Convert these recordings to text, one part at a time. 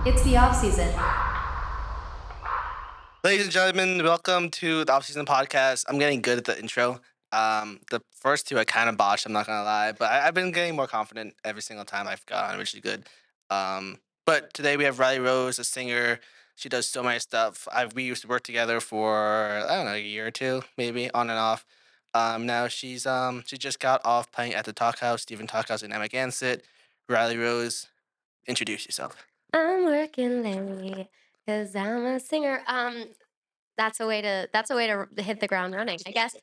It's the off season. Ladies and gentlemen, welcome to the off-season podcast. I'm getting good at the intro. The first two I kind of botched. I'm not gonna lie, but I've been getting more confident every single time I've gone, which is good. But today we have Riley Rose, a singer. She does so many stuff. We used to work together for I don't know a year or two, maybe on and off. Now she just got off playing at the Talk House, Stephen Talk House in Emma Gansett. Riley Rose, introduce yourself. I'm working late because I'm a singer. That's a way to hit the ground running, I guess.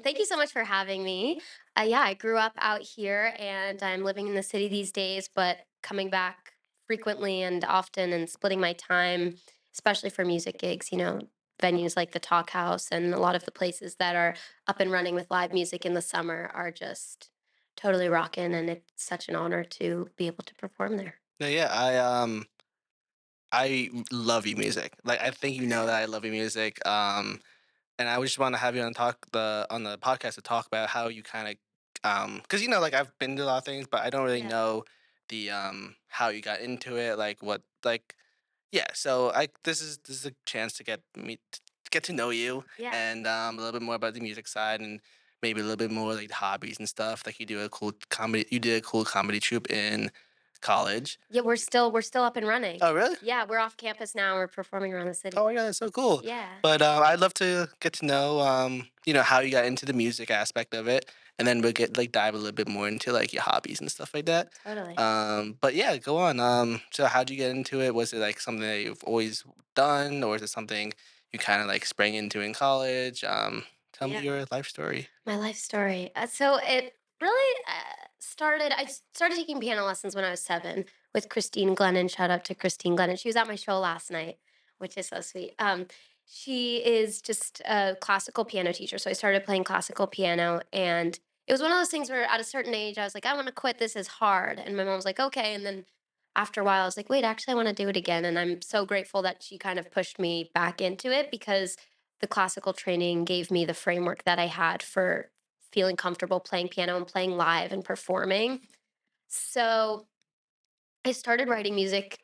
Thank you so much for having me. Yeah, I grew up out here and I'm living in the city these days, but coming back frequently and often and splitting my time, especially for music gigs. Venues like the Talk House and a lot of the places that are up and running with live music in the summer are just totally rocking, and it's such an honor to be able to perform there. Yeah, I love your music. Like I think you know that I love your music. And I just want to have you on the podcast to talk about how you kind of because like I've been to a lot of things, but I don't really Yeah. know the how you got into it, like what like yeah. So I this is a chance to get to know you Yeah. and a little bit more about the music side and maybe a little bit more like hobbies and stuff. Like you did a cool comedy troupe in college. Yeah, we're still up and running. Oh really? Yeah, we're off campus now. We're performing around the Oh city. my god, that's so cool. Yeah, But I'd love to get to know, how you got into the music aspect of it, and then we'll get like dive a little bit more into like your hobbies and stuff like that. totally. But yeah, go on. So how'd you get into it? Was it like something that you've always done, or is it something you kind of like sprang into in college? Tell me Yeah. your life story. My life story. So it really started. I started taking piano lessons when I was 7 with Christine Glennon. Shout out to Christine Glennon. She was at my show last night, which is so sweet. She is just a classical piano teacher. So I started playing classical piano, and it was one of those things where at a certain age I was like, I want to quit. This is hard. And my mom was like, okay. And then after a while, I was like, wait, actually, I want to do it again. And I'm so grateful that she kind of pushed me back into it, because the classical training gave me the framework that I had for feeling comfortable playing piano and playing live and performing. So I started writing music.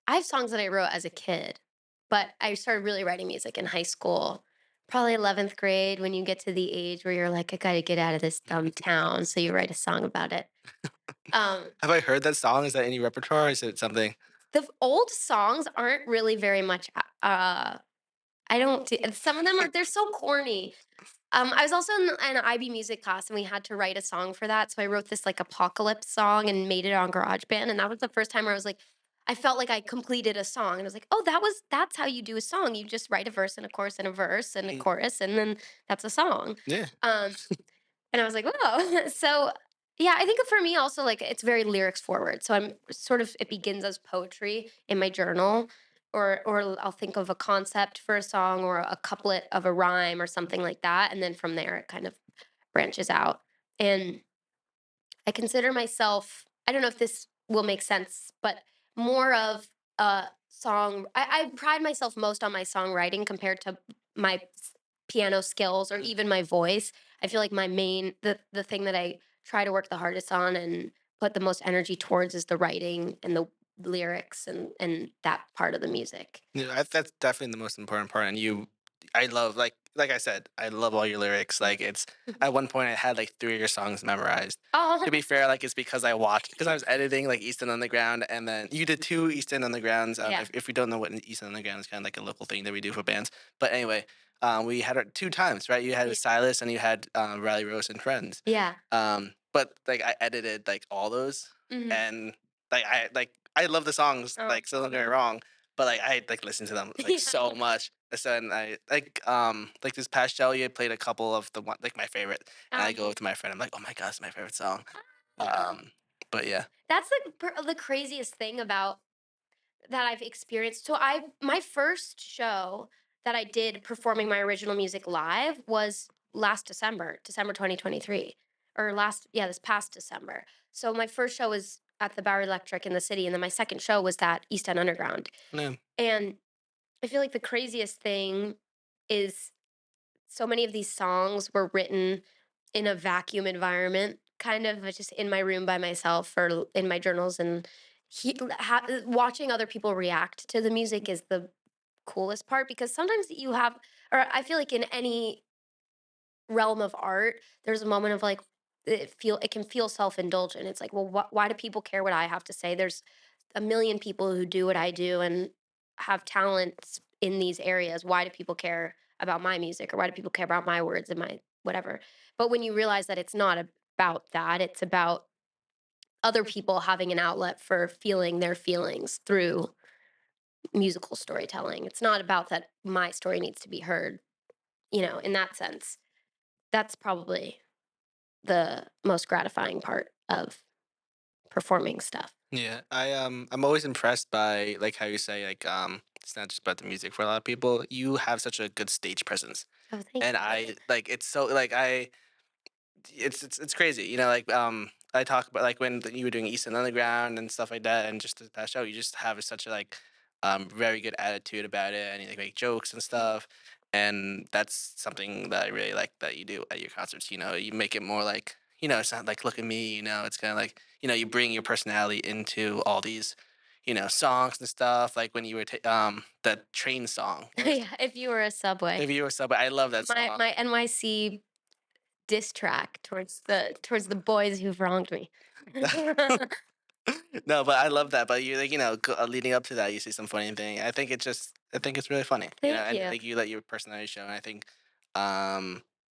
I have songs that I wrote as a kid, but I started really writing music in high school, probably 11th grade, when you get to the age where you're like, I got to get out of this dumb town. So you write a song about it. Um, Have I heard that song? Is that any repertoire? Or is it something? old songs aren't really very much. I don't. Some of them are. They're so corny. I was also in an IB music class, and we had to write a song for that. So I wrote this like apocalypse song and made it on GarageBand. And that was the first time where I was like, I felt like I completed a song. And I was like, oh, that's how you do a song. You just write a verse and a chorus and a verse and a Mm, chorus, and then that's a song. yeah. Um, and I was like, whoa. So yeah, I think for me also, like, it's very lyrics forward. So I'm sort of, it begins as poetry in my journal, or I'll think of a concept for a song or a couplet of a rhyme or something like that. And then from there it kind of branches out. And I consider myself, I don't know if this will make sense, but more of a song. I pride myself most on my songwriting compared to my piano skills or even my voice. I feel like the thing that I try to work the hardest on and put the most energy towards is the writing and the lyrics and that part of the music. Yeah, that's definitely the most important part. And I love like I said, I love all your lyrics. Like it's at one point I had like three of your songs memorized. Oh, To be fair, like it's because I watched because I was editing like Easton Underground, and then you did two Easton Undergrounds. yeah. If we don't know what an Easton Underground is, kind of like a local thing that we do for bands. But anyway, we had it two times, right? You had Yeah. with Silas and you had Riley Rose and Friends. Yeah. But like I edited like all those, Mhm. and I love the songs. Oh. Like so don't get me wrong, but like I like listen to them like Yeah. so much. So and I like this past show you played a couple of the one like my favorite, and I go Um, to my friend. I'm like, oh my god, it's my favorite song. ah. But yeah, That's the craziest thing about that I've experienced. So I my first show that I did performing my original music live was last December, December 2023, or this past December. So my first show was at the Bowery Electric in the city, and then my second show was at East End Underground. yeah, And I feel like the craziest thing is so many of these songs were written in a vacuum environment, kind of just in my room by myself or in my journals. And watching other people react to the music is the coolest part because sometimes you have, or I feel like in any realm of art, there's a moment of like it can feel self-indulgent. It's like, well, why do people care what I have to say? There's a million people who do what I do and have talents in these areas. Why do people care about my music or why do people care about my words and my whatever? But when you realize that it's not about that, it's about other people having an outlet for feeling their feelings through musical storytelling. It's not about that my story needs to be heard, in that sense. That's probably the most gratifying part of performing stuff. Yeah, I'm always impressed by like how you say like it's not just about the music for a lot of people. You have such a good stage presence. Oh, thank And you. I like it's so like I it's crazy, you know, like I talk about like when you were doing East and Underground and stuff like that, and just the past show, you just have such a like very good attitude about it, and you like make jokes and stuff, and that's something that I really like that you do at your concerts. You know, you make it more like it's not like look at me, it's kind of like you bring your personality into all these songs and stuff. Like when you were that train song, what was it? Yeah, if you were a subway. If you were subway, I love that My song. my NYC diss track towards the boys who've wronged me. No, but I love that. But you like, leading up to that, you see some funny thing. I think it's really funny, Thank and you. like you let your personality show. And I think,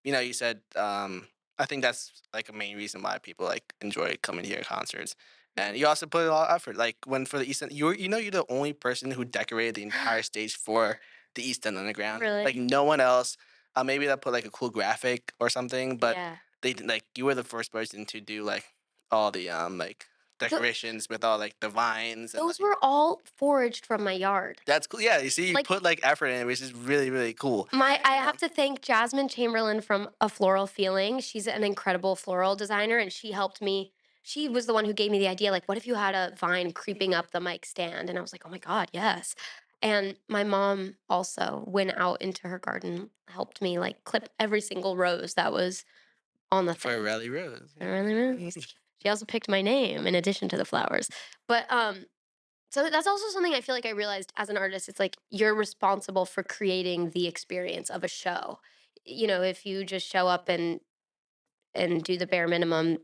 you said, I think that's like a main reason why people like enjoy coming to your concerts. And you also put a lot of effort. Like when for the East End, you're the only person who decorated the entire stage for the East End Underground. Like Really? no one else. Maybe they'll put like a cool graphic or something, but Yeah. like you were the first person to do like all the like Th decorations with all like the vines and those like were all foraged from my yard. that's cool. Yeah, you see, you Like, put like effort in it, which is really really cool. I Um, have to thank Jasmine Chamberlain from A Floral Feeling. She's an incredible floral designer, and she helped me. She was the one who gave me the idea, like, what if you had a vine creeping up the mic stand? And I was like, oh my God, yes. And my mom also went out into her garden, helped me like clip every single rose that was on the for thing. Rally Rose. It really is. She also picked my name in addition to the flowers. But so that's also something I feel like I realized as an artist. It's like you're responsible for creating the experience of a show. If you just show up and do the bare minimum,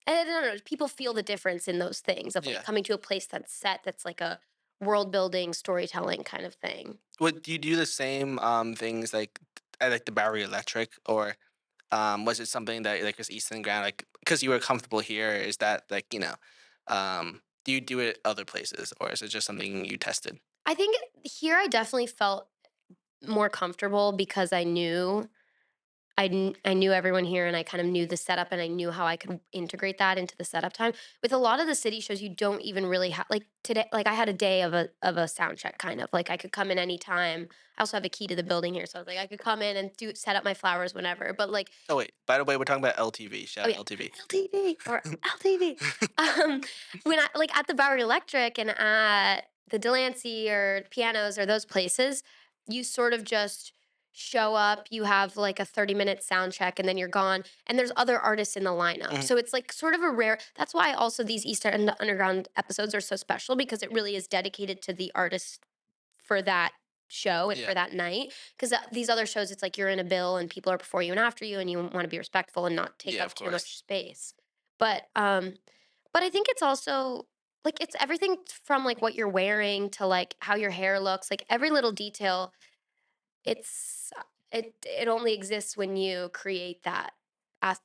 and I don't know, people feel the difference in those things of like Yeah. coming to a place that's set, that's like a world building, storytelling kind of thing. Would do you do the same things like at like the Bowery Electric, or was it something that like was Eastern Ground, like because you were comfortable here? Is that like do you do it other places, or is it just something you tested? I think here I definitely felt more comfortable because I knew everyone here and I kind of knew the setup and I knew how I could integrate that into the setup time. With a lot of the city shows, you don't even really have like today. Like I had a day of a sound check, kind of like I could come in anytime. I also have a key to the building here, so I was like I could come in and do set up my flowers whenever. But like, Oh wait, by the way, we're talking about LTV. Shout oh out yeah, LTV. LTV or LTV. Um, when I like at the Bowery Electric and at the Delancey or pianos or those places, you sort of just show up. You have like a 30-minute sound check, and then you're gone. And there's other artists in the lineup, Mhm. so it's like sort of a rare. That's why also these East End Underground episodes are so special because it really is dedicated to the artist for that show and Yeah, for that night. Because these other shows, it's like you're in a bill and people are before you and after you, and you want to be respectful and not take yeah, up of too course. much space. But I think it's also like it's everything from like what you're wearing to like how your hair looks, like every little detail. It's it only exists when you create that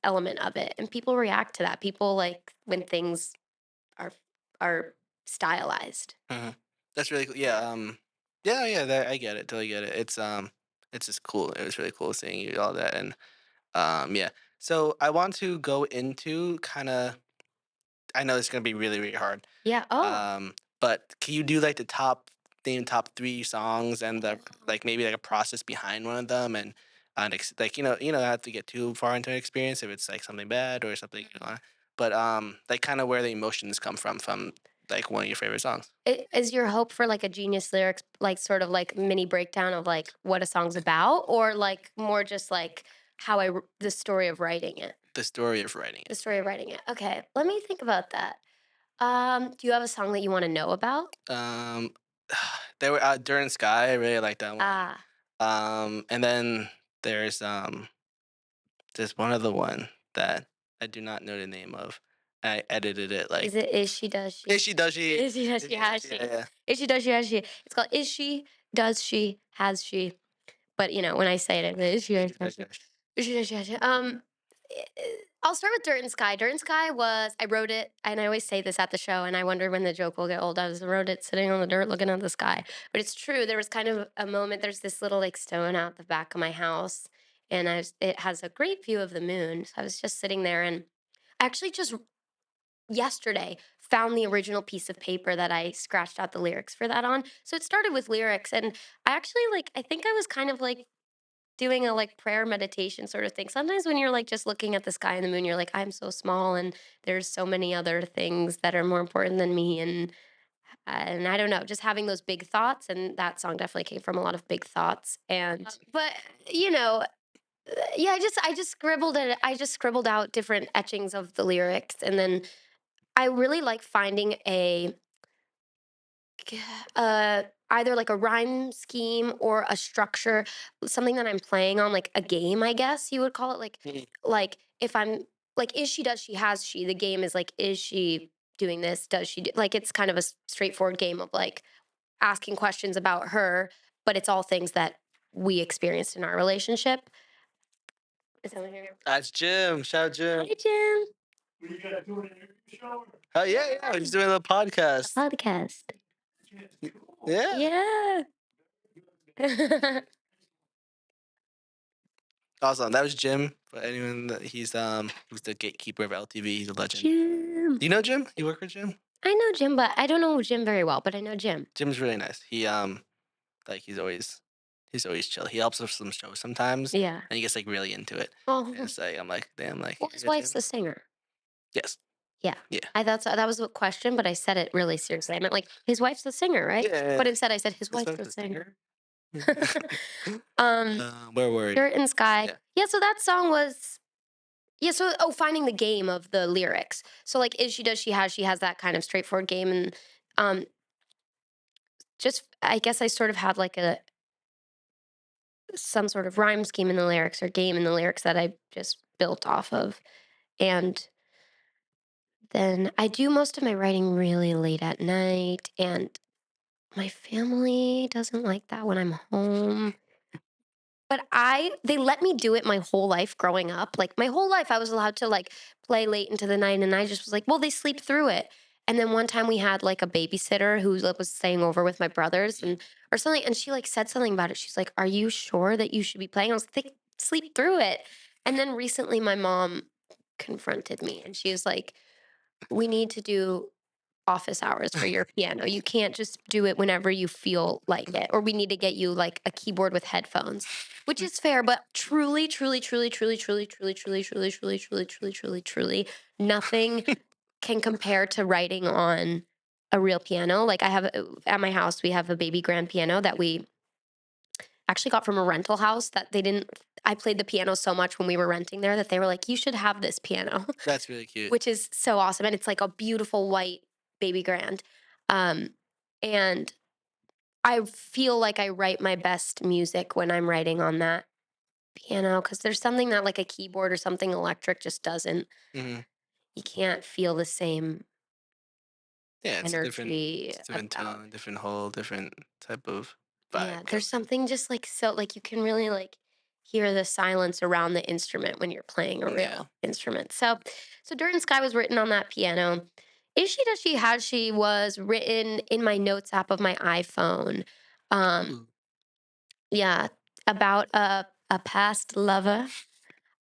element of it, and people react to that. People like when things are are stylized. Mhm. That's really cool. Yeah, yeah, yeah, that I get it, totally get it. It's just cool. It was really cool seeing you all that, and yeah. So I want to go into kind of. I know it's gonna be really, really hard. Yeah. Oh. But can you do like the top three songs and the Oh. like maybe like a process behind one of them, and like not have to get too far into an experience if it's like something bad or something but like kind of where the emotions come from like one of your favorite songs. Is your hope for like a genius lyrics, like sort of like mini breakdown of like what a song's about, or like more just like the story of writing it? The story of writing The it. story of writing it. Okay, let me think about that. Do you have a song that you wanna know about? Um, they were During Sky. I really like that one. Ah, And then there's there's one other one that I do not know the name of. I edited it is like it Is She, Does is She? she does she Is She, Does is She, she does Has she She? yeah Is She, Does She, Has She? It's called Is She, Does She, Has She? But, when I say it, Is She, yeah Does she She, Has does She? she. Is She, Does She, Has She? I'll start with Dirt and Sky. Dirt and Sky was I wrote it, and I always say this at the show, and I wonder when the joke will get old. Wrote it sitting on the dirt looking at the sky. But it's true. There was kind of a moment. There's this little like stone out the back of my house, and it has a great view of the moon. So I was just sitting there, and I actually just yesterday found the original piece of paper that I scratched out the lyrics for that on. So it started with lyrics, and I actually I think I was kind of like doing a like prayer meditation sort of thing. Sometimes when you're like just looking at the sky and the moon, you're like, I'm so small and there's so many other things that are more important than me. And I don't know, just having those big thoughts. And that song definitely came from a lot of big thoughts. And but you know, yeah, I just scribbled it. I just scribbled out different etchings of the lyrics, and then I really like finding either like a rhyme scheme or a structure, something that I'm playing on, like a game, I guess you would call it. Mhm. Like if I'm like, is she, does she, has she? The game is like, is she doing this? Does she do, like, it's kind of a straightforward game of like asking questions about her, but it's all things that we experienced in our relationship. Is someone here? That's Jim. Shout out Jim. Hi, Jim. Oh yeah, yeah. We're just doing a little podcast. Podcast. Yeah. Yeah. Awesome. That was Jim. For anyone that he's the gatekeeper of LTV. He's a legend. Jim. Do you know Jim? You work with Jim? I know Jim, but I don't know Jim very well, but I know Jim. Jim's really nice. Like he's always chill. He helps us with some shows sometimes, Yeah. and he gets like really into it. And Oh, it's like I'm like, damn, like well, here his you go, wife's Jim. the singer. Yes. Yeah. Yeah. I thought so. That was a question, but I said it really seriously. I meant like his wife's the singer, right? Yeah. But instead I said his This wife's one's the the singer. singer. um, Where were we? Dirt and Sky. Yeah. Yeah, so that song was yeah, so finding the game of the lyrics. So like is she, does she, has she, has that kind of straightforward game, and um just I guess I sort of had like a some sort of rhyme scheme in the lyrics or game in the lyrics that I just built off of. And then I do most of my writing really late at night, and my family doesn't like that when I'm home. But they let me do it my whole life growing up. Like my whole life I was allowed to like play late into the night, and I just was like, well, they sleep through it. And then one time we had like a babysitter who was staying over with my brothers and or something, and she like said something about it. She's like, "Are you sure that you should be playing?" I was like, "They sleep through it." And then recently my mom confronted me, and she was like, "We need to do office hours for your piano. You can't just do it whenever you feel like it, or we need to get you like a keyboard with headphones," which is fair, but truly, truly, truly, truly, truly, truly, truly, truly, truly, truly, truly, truly, truly, nothing can compare to writing on a real piano. Like at my house, we have a baby grand piano that we actually got from a rental house that they didn't. I played the piano so much when we were renting there that they were like, "You should have this piano." That's really cute. Which is so awesome, and it's like a beautiful white baby grand. Um, and I feel like I write my best music when I'm writing on that piano because there's something that like a keyboard or something electric just doesn't. Hmm. You can't feel the same Yeah, energy it's a different about. tone, different whole, different type of Yeah, vibe there's going. something just like so like you can really like hear the silence around the instrument when you're playing a Yeah. real instrument. So Dirt and Sky was written on that piano. Is She, Does She, Has She was written in my notes app of my iPhone. Um Ooh. yeah, about a past lover.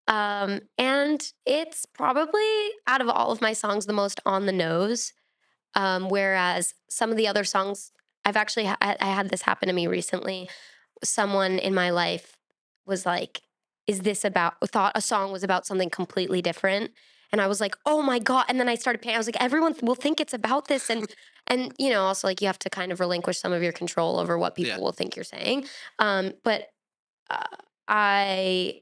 And it's probably out of all of my songs the most on the nose. Whereas some of the other songs I've actually I had this happen to me recently. Someone in my life was like, "Is this about?" Thought a song was about something completely different, and I was like, "Oh my god!" And then I started paying. I was like, "Everyone will think it's about this," and also like you have to kind of relinquish some of your control over what Yeah. people will think you're saying. But uh, I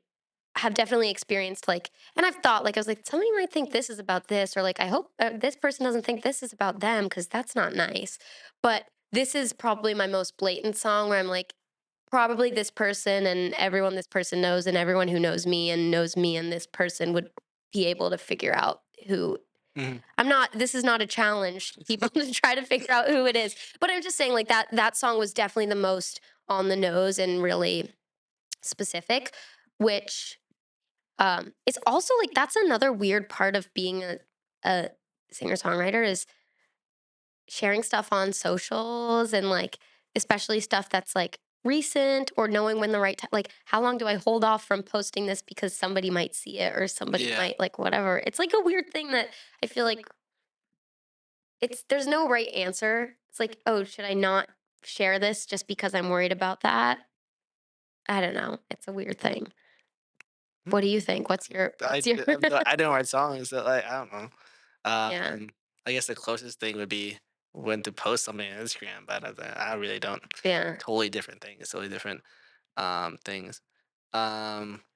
have definitely experienced like, and I've thought like, I was like, somebody might think this is about this, or like, I hope this person doesn't think this is about them because that's not nice. But this is probably my most blatant song where I'm like, probably this person and everyone this person knows, and everyone who knows me and this person would be able to figure out who. Mhm. I'm not, this is not a challenge to people to try to figure out who it is. But I'm just saying like that song was definitely the most on the nose and really specific, which it's also like that's another weird part of being a singer-songwriter is sharing stuff on socials and like especially stuff that's like recent or knowing when the right time, like how long do I hold off from posting this because somebody might see it or somebody Yeah. might like whatever. It's like a weird thing that I feel like it's there's no right answer. It's like, oh, should I not share this just because I'm worried about that? I don't know. It's a weird thing. What do you think? I What's your I don't write songs that like I don't know. Yeah. Um, I guess the closest thing would be when to post something on Instagram, but I really don't. Yeah. Totally different things, totally different things.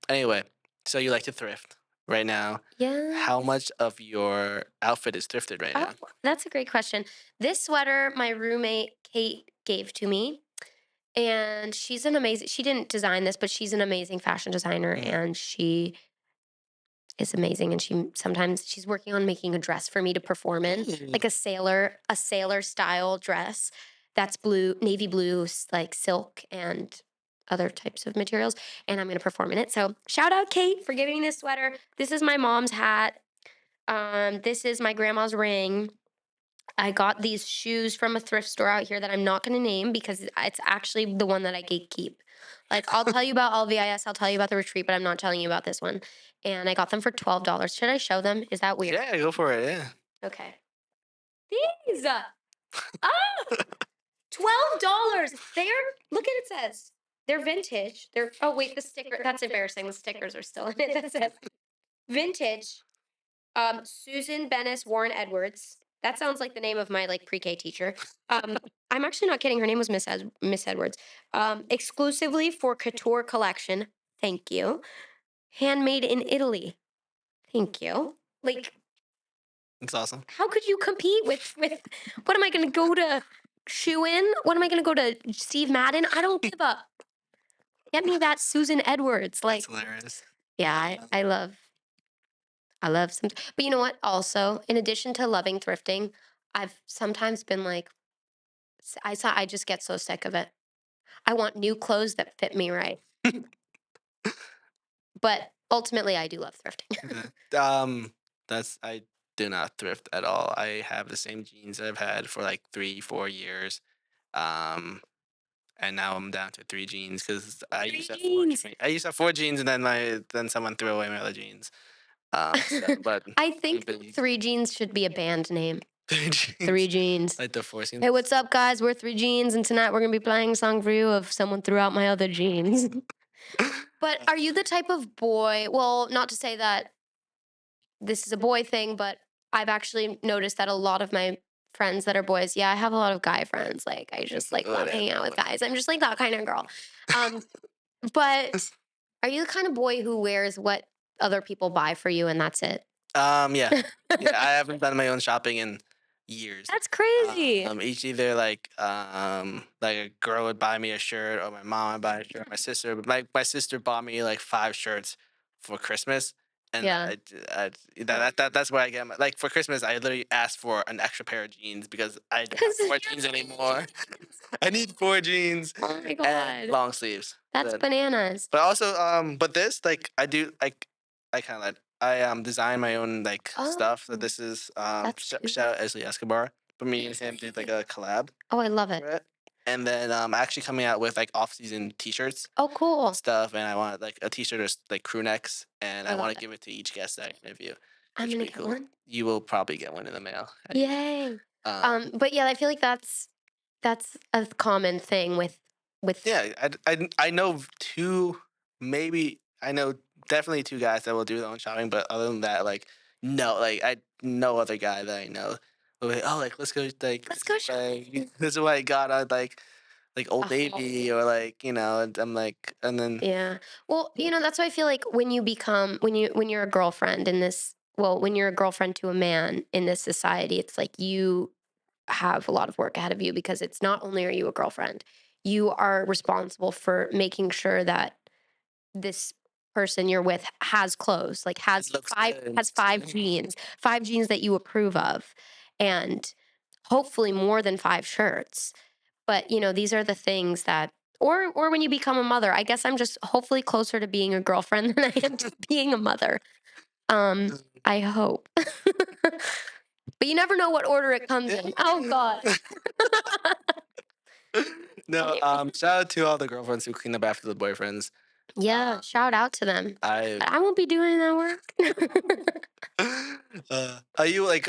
Anyway, so you like to thrift right now. Yeah. How much of your outfit is thrifted right Oh, now? that's a great question. This sweater my roommate Kate gave to me, and she's an amazing she didn't design this, but she's an amazing fashion designer Mm. and she is amazing and she sometimes she's working on making a dress for me to perform in, Mm. like a sailor style dress that's blue, navy blue, like silk and other types of materials, and I'm going to perform in it. So, shout out Kate for giving me this sweater. This is my mom's hat. This is my grandma's ring. I got these shoes from a thrift store out here that I'm not going to name because it's actually the one that I gatekeep. Like, I'll tell you about LVIS, I'll tell you about the retreat, but I'm not telling you about this one. And I got them for $12. Should I show them? Is that weird? Yeah, go for it. Yeah. Okay. These! Ah! $12! Look at it says. They're vintage. Oh, wait, the sticker. That's embarrassing. The stickers are still in it. That says vintage. Susan Bennis Warren Edwards. That sounds like the name of my like pre-K teacher. Um, I'm actually not kidding. Her name was Miss Edwards. Exclusively for couture collection. Thank you. Handmade in Italy. Thank you. Like, It's awesome. how could you compete with? What am I going to go to? Shoe in? What am I going to go to? Steve Madden? I don't give up. Get me that Susan Edwards. That's Like, hilarious. yeah, I love some, but you know what? Also, in addition to loving thrifting, I've sometimes been like, I just get so sick of it. I want new clothes that fit me right. But ultimately, I do love thrifting. Yeah. That's I do not thrift at all. I have the same jeans that I've had for like 3, 4 years. Um, and now I'm down to 3 jeans because Three jeans. I used to have 4 jeans, and then someone threw away my other jeans. But I we've think been Three Jeans should be a band name. 3 jeans, Three Jeans. like the 4 jeans. Hey, what's up, guys? We're Three Jeans, and tonight we're gonna be playing a song for you of someone threw out my other jeans. But are you the type of boy? Well, not to say that this is a boy thing, but I've actually noticed that a lot of my friends that are boys, yeah, I have a lot of guy friends. Like I just like love Whatever. hanging out with guys. I'm just like that kind of girl. Um, but are you the kind of boy who wears what other people buy for you and that's it? Yeah, yeah. I haven't done my own shopping in years. That's crazy. Each either like a girl would buy me a shirt, or my mom would buy a shirt. My sister, but my sister bought me like 5 shirts for Christmas, and Yeah. that's where I get my, like for Christmas. I literally asked for an extra pair of jeans because I don't have Because 4 jeans anymore. I need 4 jeans oh my and god, long sleeves. that's bananas. But also, but this like I do like I kind of like I design my own like Oh, stuff. So this is that's cute. shout out Esli Escobar. But me and him did like a collab Oh, I love it. for it, and then actually coming out with like off season T-shirts Oh, and cool. stuff. And I want like a T-shirt or like crew necks, and I I love want to it. give it to each guest that I interview, I'm which would gonna be get cool. one. You will probably get one in the mail. Yay. Um, But yeah, I feel like that's a common thing with Yeah, I know two, maybe I know definitely 2 guys that will do their own shopping, but other than that, like no, like I no other guy that I know. Will be like, oh, like let's go, like let's go shopping. this is what I got. I like. like Old Oh. Navy or like and I'm like, and then Yeah. Well, that's why I feel like when you become when you're a girlfriend in this well, when you're a girlfriend to a man in this society, it's like you have a lot of work ahead of you because it's not only are you a girlfriend, you are responsible for making sure that this person you're with has clothes, like it looks good and has looks five good. jeans, five jeans that you approve of, and hopefully more than five shirts. But, these are the things that or when you become a mother, I guess I'm just hopefully closer to being a girlfriend than I am to being a mother. I hope. But you never know what order it comes in. Oh god. No, Anyway. shout out to all the girlfriends who clean up after the boyfriends. Yeah, shout out to them. I But I won't be doing that work. Are you like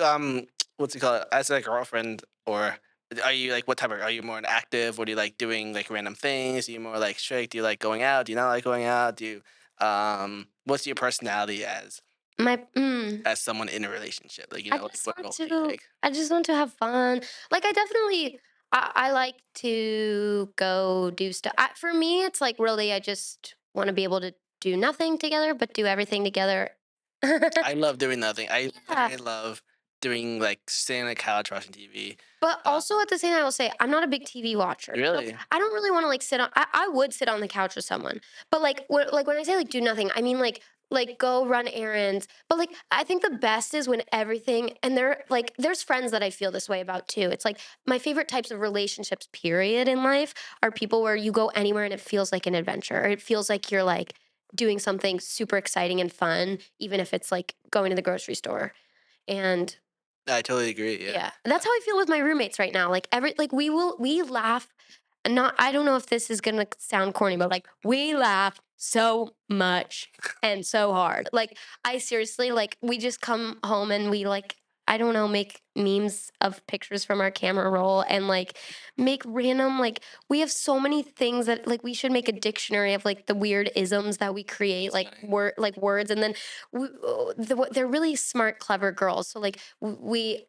what's it called as a girlfriend, or are you like what type of are you more an active, or do you like doing like random things? Are you more like strict? Do you like going out? Do you not like going out? Do you what's your personality My as someone in a relationship? Like, I like just what want role do you to take? I just want to have fun. Like I definitely I like to go do stuff. For me, it's like really I just want to be able to do nothing together, but do everything together. I love doing nothing. I Yeah. literally love doing like sitting on the couch watching TV. But also Um, at the same time, I will say I'm not a big TV watcher. So really, I don't really want to like sit on. I would sit on the couch with someone, but like when I say like do nothing, I mean like go run errands. But like I think the best is when everything and there's friends that I feel this way about too. It's like my favorite types of relationships, period, in life are people where you go anywhere and it feels like an adventure. Or it feels like you're like doing something super exciting and fun, even if it's like going to the grocery store. And I totally agree. Yeah. yeah, that's how I feel with my roommates right now. Like we laugh. And not I don't know if this is gonna sound corny, but like we laugh so much and so hard. Like I seriously like we just come home and we like I don't know make memes of pictures from our camera roll and like make random like we have so many things that like we should make a dictionary of like the weird isms that we create That's like funny. words and then they're really smart clever girls so like we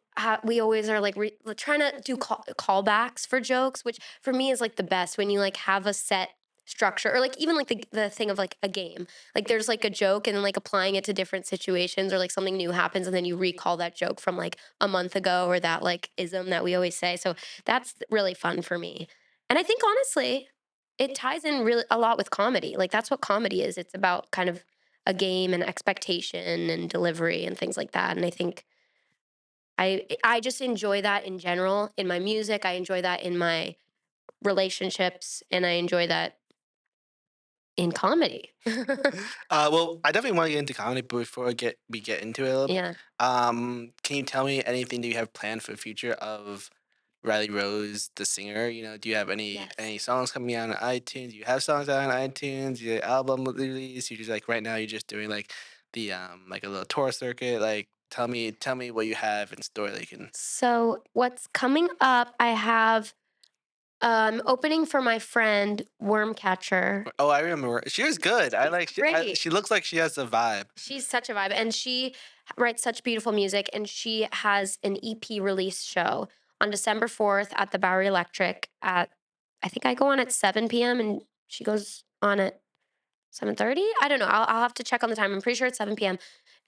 always are like trying to do callbacks for jokes, which for me is like the best when you like have a set structure or like even like the thing of like a game. Like there's like a joke and then like applying it to different situations or like something new happens and then you recall that joke from like a month ago or that like ism that we always say. So that's really fun for me. And I think honestly, it ties in really a lot with comedy. Like that's what comedy is. It's about kind of a game and expectation and delivery and things like that. And I think I just enjoy that in general in my music. I enjoy that in my relationships, and I enjoy that in comedy. Well, I definitely want to get into comedy, but before we get into it a little bit, Yeah. can you tell me anything that you have planned for the future of Riley Rose, the singer? Do you have Yes. any songs coming out on iTunes? Do you have songs out on iTunes? Your album release? You just like right now you're just doing like the like a little tour circuit. Like tell me what you have in store that you can. So what's coming up? I have opening for my friend Wormcatcher. Oh, I remember. She was good. I She's like great. she looks like she has a vibe. She's such a vibe, and she writes such beautiful music. And she has an EP release show on December 4th at the Bowery Electric. At I think I go on at 7 p.m. and she goes on at 7:30. I don't know. I'll have to check on the time. I'm pretty sure it's 7 p.m.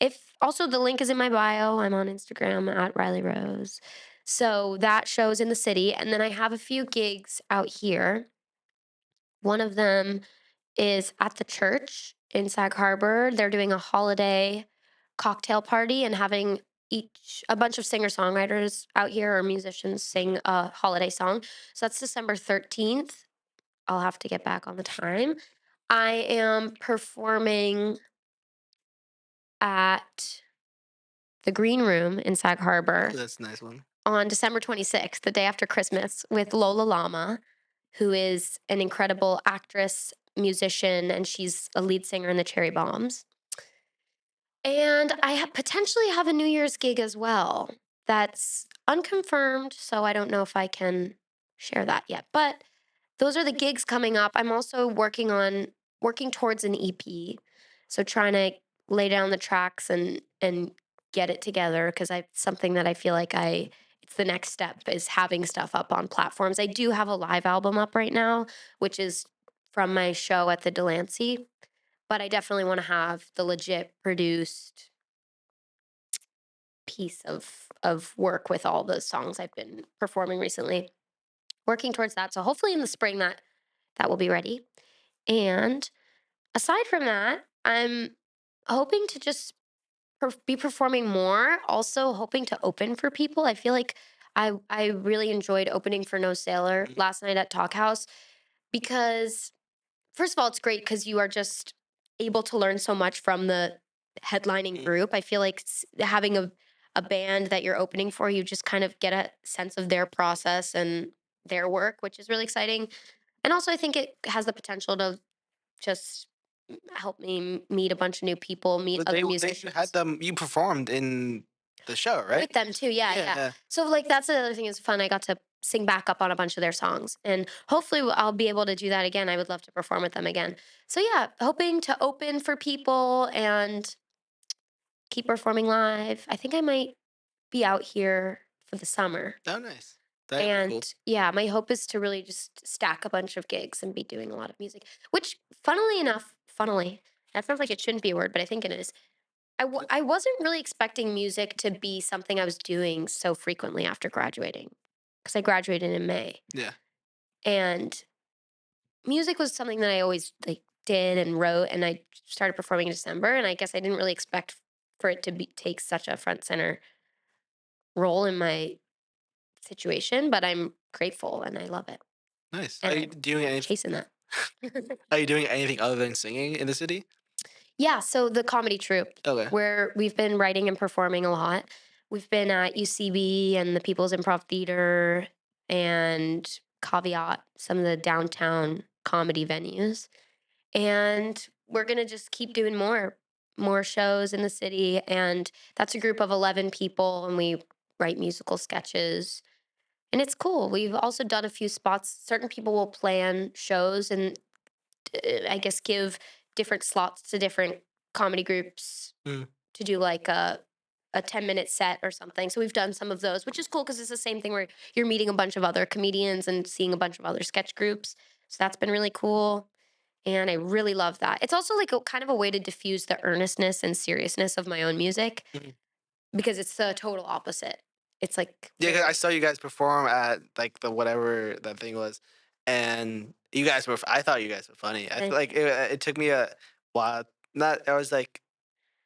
If also the link is in my bio. I'm on Instagram at Riley Rose. So that show's in the city, and then I have a few gigs out here. One of them is at the church in Sag Harbor. They're doing a holiday cocktail party and having each a bunch of singer-songwriters out here or musicians sing a holiday song. So that's December 13th. I'll have to get back on the time. I am performing at the Green Room in Sag Oh, Harbor that's a nice one. on December 26th, the day after Christmas, with Lola Lama, who is an incredible actress, musician, and she's a lead singer in the Cherry Bombs. And I potentially have a New Year's gig as well. That's unconfirmed, so I don't know if I can share that yet. But those are the gigs coming up. I'm also working towards an EP. So trying to lay down the tracks and get it together because I something that I feel like I it's the next step is having stuff up on platforms. I do have a live album up right now, which is from my show at the Delancey, but I definitely want to have the legit produced piece of work with all the songs I've been performing recently. Working towards that. So hopefully in the spring that will be ready. And aside from that, I'm hoping to just be performing more. Also hoping to open for people. I feel like I really enjoyed opening for No Sailor last night at Talk House because first of all, it's great because you are just able to learn so much from the headlining group. I feel like having a band that you're opening for, you just kind of get a sense of their process and their work, which is really exciting. And also, I think it has the potential to just help me meet a bunch of new people, meet But other they had musicians. them. You performed in the show, right? With them too, yeah, yeah. Yeah. So, like, that's the other thing is fun. I got to sing back up on a bunch of their songs, and hopefully, I'll be able to do that again. I would love to perform with them again. So, yeah, hoping to open for people and keep performing live. I think I might be out here for the summer. Oh, nice. That'd be And cool. yeah, my hope is to really just stack a bunch of gigs and be doing a lot of music, which, funnily enough, funnily, that sounds like it shouldn't be a word, but I think it is. I wasn't really expecting music to be something I was doing so frequently after graduating because I graduated in May. Yeah. And music was something that I always like did and wrote and I started performing in December and I guess I didn't really expect for it to be take such a front center role in my situation, but I'm grateful and I love it. Nice. And I'm chasing that. Are you doing anything other than singing in the city? Yeah, so the comedy troupe, Okay. where we've been writing and performing a lot. We've been at UCB and the People's Improv Theater and Caveat, some of the downtown comedy venues. And we're going to just keep doing more shows in the city and that's a group of 11 people and we write musical sketches. And it's cool. We've also done a few spots. Certain people will plan shows and I guess give different slots to different comedy groups Mm. to do like a 10-minute set or something. So we've done some of those, which is cool because it's the same thing where you're meeting a bunch of other comedians and seeing a bunch of other sketch groups. So that's been really cool. And I really love that. It's also like a kind of a way to diffuse the earnestness and seriousness of my own music Mhm. because it's the total opposite. It's like Yeah, 'cause I very saw you guys perform at like the whatever that thing was, and you guys were. I thought you guys were funny. I feel thank like you. it took me a while. Not. I was like,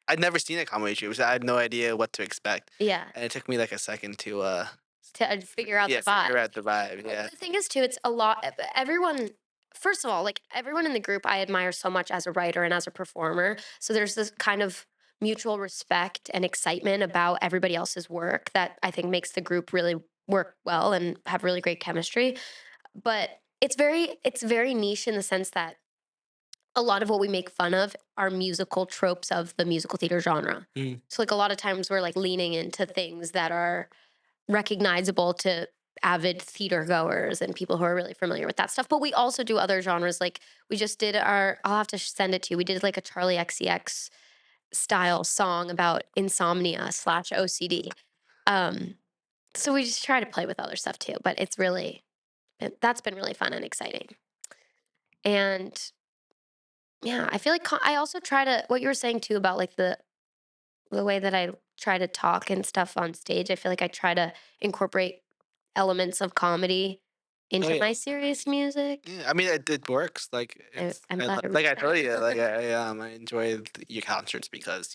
I'd never seen a comedy show, so I had no idea what to expect, Yeah. and it took me like a second to To figure out the yeah, figure vibe. out the vibe. Well, Yeah. the thing is too, it's a lot. Everyone, first of all, like everyone in the group, I admire so much as a writer and as a performer. So there's this kind of mutual respect and excitement about everybody else's work that I think makes the group really work well and have really great chemistry. But it's very niche in the sense that a lot of what we make fun of are musical tropes of the musical theater genre. Mm. So like a lot of times we're like leaning into things that are recognizable to avid theater goers and people who are really familiar with that stuff. But we also do other genres. Like we just did I'll have to send it to you. We did like a Charlie XCX style song about insomnia slash OCD. Um, so we just try to play with other stuff too. But that's been really fun and exciting. And yeah, I feel like I also try to, what you were saying too about like the way that I try to talk and stuff on stage, I feel like I try to incorporate elements of comedy Oh into yeah. my serious music. Yeah, I mean it works. Like I'm glad it like reached I told out. you, like I enjoy your concerts because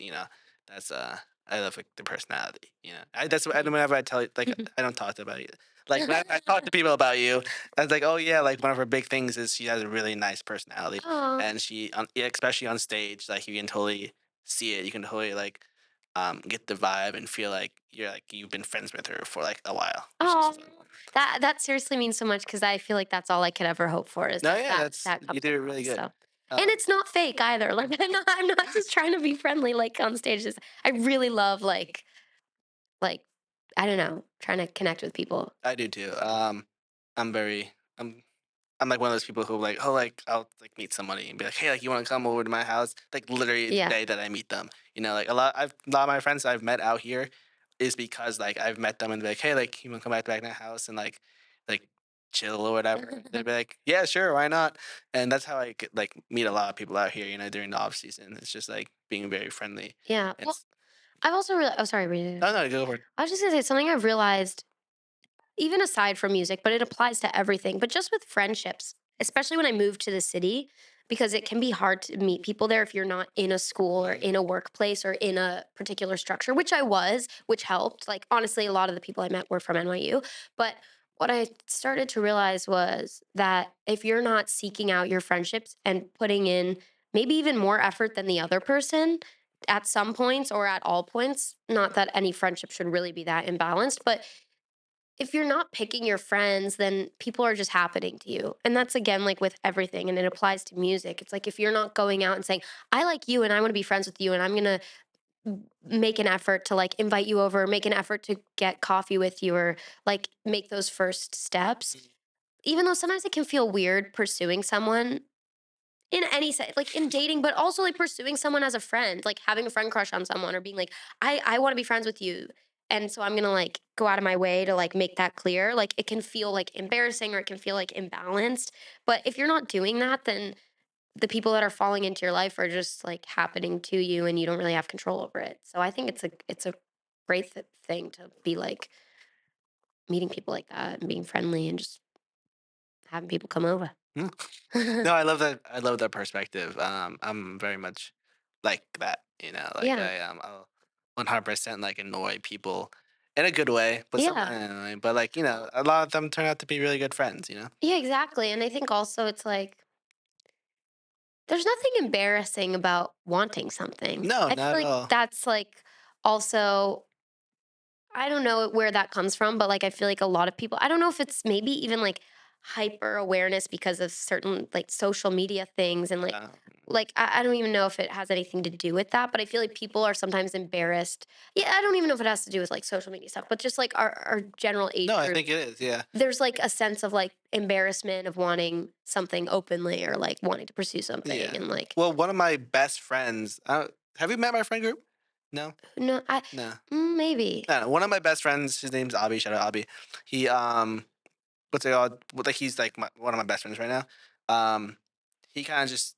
that's I love like the personality. That's what, and Thanks. whenever I tell you, like I don't talk about you. Like when I talk to people about you, I was like, oh yeah, like one of her big things is she has a really nice personality, Oh, and yeah, especially on stage, like you can totally see it. You can totally like get the vibe and feel like you've been friends with her for like a while, which is oh, fun. that seriously means so much because I feel like that's all I could ever hope for is No, that yeah, that that's that you comes did it really across. So, good. and Um, it's not fake either. Like I'm not just trying to be friendly like on stage. I really love like I don't know, trying to connect with people. I do too. I'm very I'm like one of those people who like, oh, like I'll like meet somebody and be like, hey, like you want to come over to my house? Like literally the Yeah. day that I meet them. Like a lot of my friends I've met out here, is because like I've met them and be like, hey, like you want to come back to my house and like chill or whatever. They'd be like, yeah, sure, why not? And that's how I could like meet a lot of people out here, during the off season. It's just like being very friendly. Yeah. Well, It's I've also oh, sorry, were you? no, no, go for it. I was just gonna say something I've realized, even aside from music, but it applies to everything, but just with friendships, especially when I moved to the city, because it can be hard to meet people there if you're not in a school or Mhm. in a workplace or in a particular structure, which I was, which helped. Like, honestly, a lot of the people I met were from NYU. But what I started to realize was that if you're not seeking out your friendships and putting in maybe even more effort than the other person at some points or at all points, not that any friendship should really be that imbalanced, but if you're not picking your friends, then people are just happening to you. And that's again like with everything, and it applies to music. It's like if you're not going out and saying, I like you and I want to be friends with you and I'm going to make an effort to like invite you over, make an effort to get coffee with you or like make those first steps. Mhm. Even though sometimes it can feel weird pursuing someone in any set, like in dating, but also like pursuing someone as a friend, like having a friend crush on someone or being like, I want to be friends with you. And so I'm gonna like go out of my way to like make that clear. Like it can feel like embarrassing or it can feel like imbalanced. But if you're not doing that, then the people that are falling into your life are just like happening to you and you don't really have control over it. So I think it's a great thing to be like meeting people like that and being friendly and just having people come over. Mm. No, I love that. I love that perspective. I'm very much like that. Like Yeah. I'll 100% like annoy people in a good way, but Yeah. sometimes annoying. But like a lot of them turn out to be really good friends. Yeah, exactly. And I think also it's like there's nothing embarrassing about wanting something. No, I not feel at like all. that's like also I don't know where that comes from, but like I feel like a lot of people, I don't know if it's maybe even like hyper awareness because of certain like social media things and Um, like I don't even know if it has anything to do with that, but I feel like people are sometimes embarrassed. Yeah, I don't even know if it has to do with like social media stuff, but just like our general age no, I group. think it is. Yeah, There's like a sense of like embarrassment of wanting something openly or like wanting to pursue something yeah. and like Well, one of my best friends. Have you met my friend group? No, no, no. maybe. No, no. One of my best friends. His name's Abby. Shout out Abby. He what's it called? Like he's like one of my best friends right now. He kind of just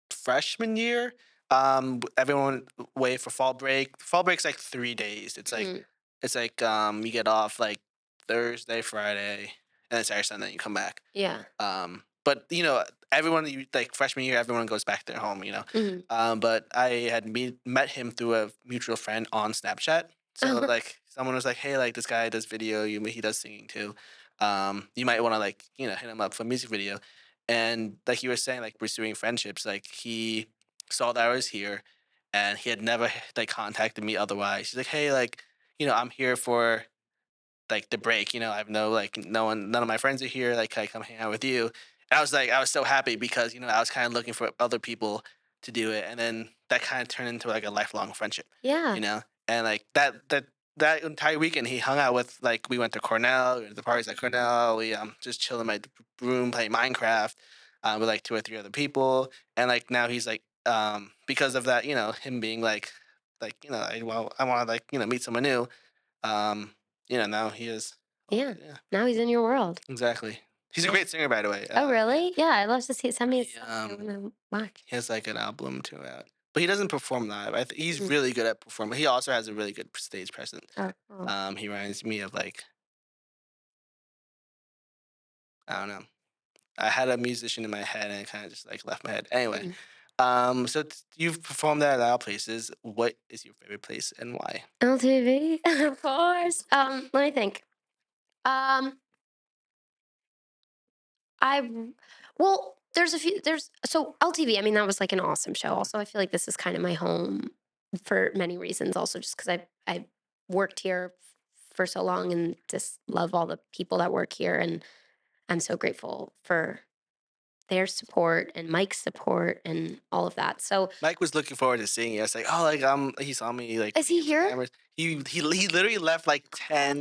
freshman year. Everyone wait for fall break. Fall break's like 3 days. Mm, You get off like Thursday, Friday, and then Saturday, Sunday. You come back. yeah. But everyone like freshman year, everyone goes back to their home. Mhm. But I had met him through a mutual friend on Snapchat. So like someone was like, "Hey, like this guy does video. He does singing too. You might want to like hit him up for a music video." And like you were saying, like pursuing friendships, like he saw that I was here, and he had never like contacted me otherwise. He's like, "Hey, like I'm here for like the break. I have none of my friends are here. Like, can I come hang out with you?" And I was so happy because I was kind of looking for other people to do it, and then that kind of turned into like a lifelong friendship. Yeah. You know, and like that entire weekend he hung out with like we went to Cornell, we went to the parties at Cornell. We just chill in my room playing Minecraft with like two or three other people, and like now he's like because of that him being I want to like meet someone new um, now he is. Oh, Yeah. yeah, Now he's in your world. exactly. He's a Yeah. great singer, by the way. Oh, Yeah, really? Yeah, I'd love to see it. Send me his he stuff. I want to watch. he has like an album too out, but he doesn't perform live. He's Mhm. really good at performing. He also has a really good stage presence. Oh, cool. He reminds me of like I don't know. I had a musician in my head and it kind of just like left my head. Anyway, Mhm. so you've performed at a lot of places. What is your favorite place and why? LTV, of course. Let me think. Um, I well, there's a few. There's so LTV. I mean, that was like an awesome show. Mhm. Also, I feel like this is kind of my home for many reasons. Also, just because I worked here for so long and just love all the people that work here, and I'm so grateful for their support and Mike's support and all of that. So, Mike was looking forward to seeing it. I was like, oh, like he saw me like is putting he in the here? cameras. He literally left like 5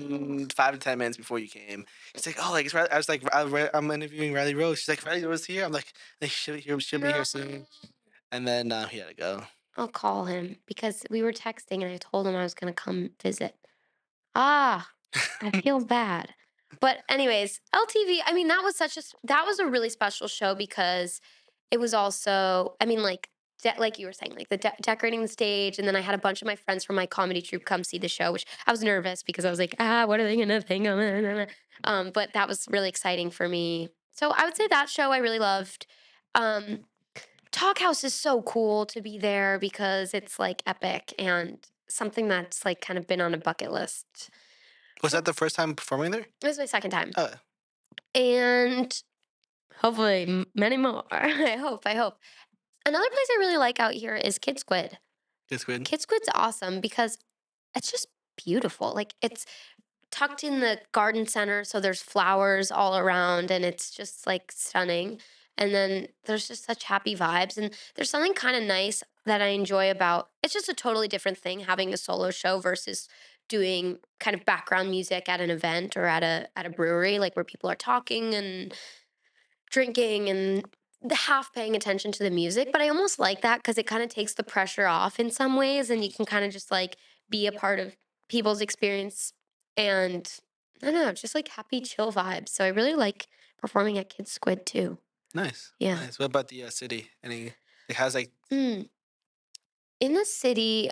to 10 minutes before you came. He's like, oh, like it's Riley. I was like, I'm interviewing Riley Rose. She's like, Riley Rose here. I'm like, she'll be No. here soon. And then he had to go. I'll call him because we were texting and I told him I was gonna come visit. Ah, I feel bad. But anyways, LTV, I mean, that was that was a really special show because it was also, I mean, like like you were saying, like the decorating the stage, and then I had a bunch of my friends from my comedy troupe come see the show, which I was nervous because I was like, what are they gonna think of it? But that was really exciting for me. So I would say that show I really loved. Um, Talk House is so cool to be there because it's like epic and something that's like kind of been on a bucket list. Was So that the first time performing there? this is my second time. Oh, And hopefully many more. I hope. Another place I really like out here is Kid Squid. it's good. Kid Squid's awesome because it's just beautiful. Like it's tucked in the garden center, so there's flowers all around and it's just like stunning. And then there's just such happy vibes and there's something kind of nice that I enjoy about it's just a totally different thing having a solo show versus doing kind of background music at an event or at a brewery like where people are talking and drinking and the half paying attention to the music, but I almost like that because it kind of takes the pressure off in some ways, and you can kind of just like be a part of people's experience, and I don't know, just like happy, chill vibes. So I really like performing at Kids Squid too. Nice, Yeah. nice. What about the city? Any? It has like Mm. In the city,